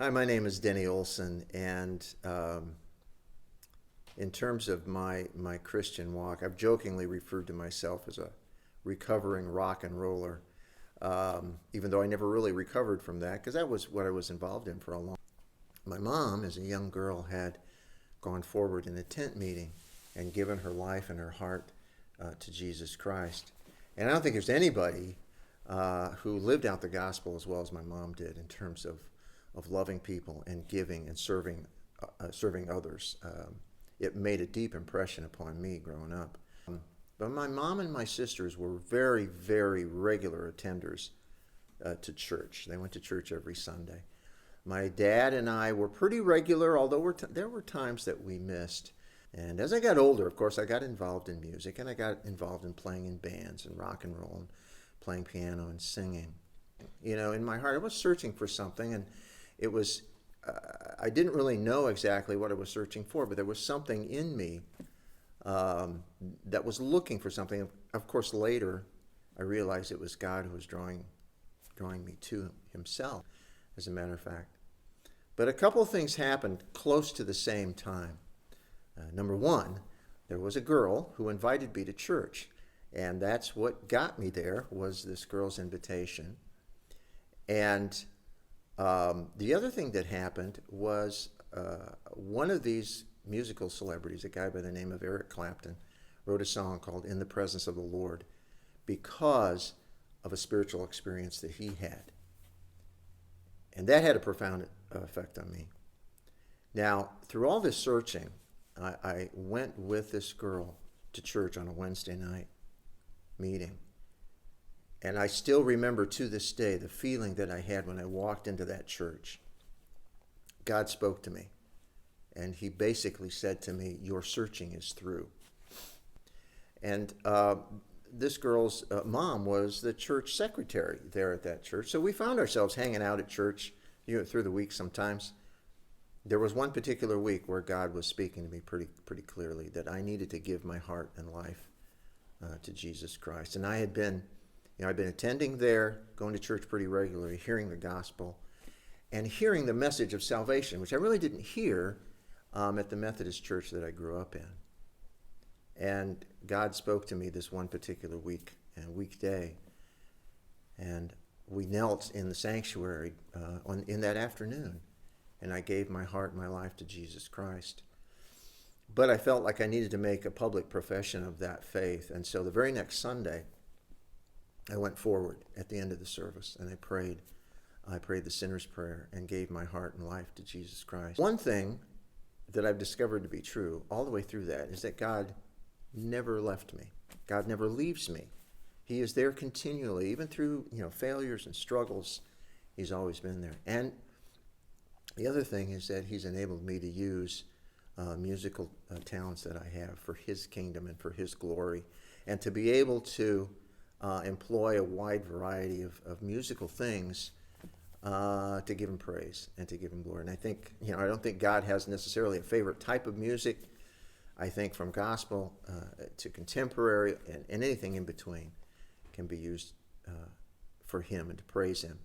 Hi, my name is Denny Olson, and in terms of my Christian walk, I've jokingly referred to myself as a recovering rock and roller, even though I never really recovered from that because that was what I was involved in for a long time. My mom, as a young girl, had gone forward in a tent meeting and given her life and her heart to Jesus Christ. And I don't think there's anybody who lived out the gospel as well as my mom did in terms of loving people and giving and serving others. It made a deep impression upon me growing up. But my mom and my sisters were very, very regular attenders to church. They went to church every Sunday. My dad and I were pretty regular, although there were times that we missed. And as I got older, of course, I got involved in music, and I got involved in playing in bands and rock and roll and playing piano and singing. You know, in my heart, I was searching for something, and it was, I didn't really know exactly what I was searching for, but there was something in me that was looking for something. Of course, later, I realized it was God who was drawing me to himself, as a matter of fact. But a couple of things happened close to the same time. Number one, there was a girl who invited me to church, and that's what got me there, was this girl's invitation. And the other thing that happened was one of these musical celebrities, a guy by the name of Eric Clapton, wrote a song called "In the Presence of the Lord" because of a spiritual experience that he had. And that had a profound effect on me. Now, through all this searching, I went with this girl to church on a Wednesday night meeting. And I still remember to this day the feeling that I had when I walked into that church. God spoke to me, and he basically said to me, "Your searching is through." And this girl's mom was the church secretary there at that church. So we found ourselves hanging out at church, through the week sometimes. There was one particular week where God was speaking to me pretty clearly that I needed to give my heart and life to Jesus Christ. And I'd been attending there, going to church pretty regularly, hearing the gospel, and hearing the message of salvation, which I really didn't hear at the Methodist church that I grew up in. And God spoke to me this one particular weekday, and we knelt in the sanctuary in that afternoon, and I gave my heart and my life to Jesus Christ. But I felt like I needed to make a public profession of that faith, and so the very next Sunday, I went forward at the end of the service, and I prayed the sinner's prayer and gave my heart and life to Jesus Christ. One thing that I've discovered to be true all the way through that is that God never left me. God never leaves me. He is there continually, even through failures and struggles. He's always been there. And the other thing is that he's enabled me to use musical talents that I have for his kingdom and for his glory, and to be able to employ a wide variety of musical things to give him praise and to give him glory. And I think, I don't think God has necessarily a favorite type of music. I think from gospel to contemporary and anything in between can be used for him and to praise him.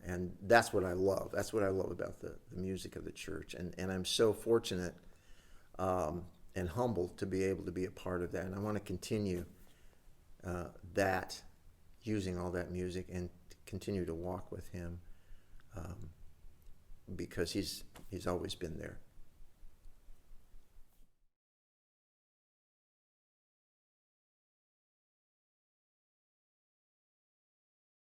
And that's what I love. That's what I love about the music of the church. And I'm so fortunate and humbled to be able to be a part of that. And I want to continue that, using all that music, and continue to walk with him because he's always been there.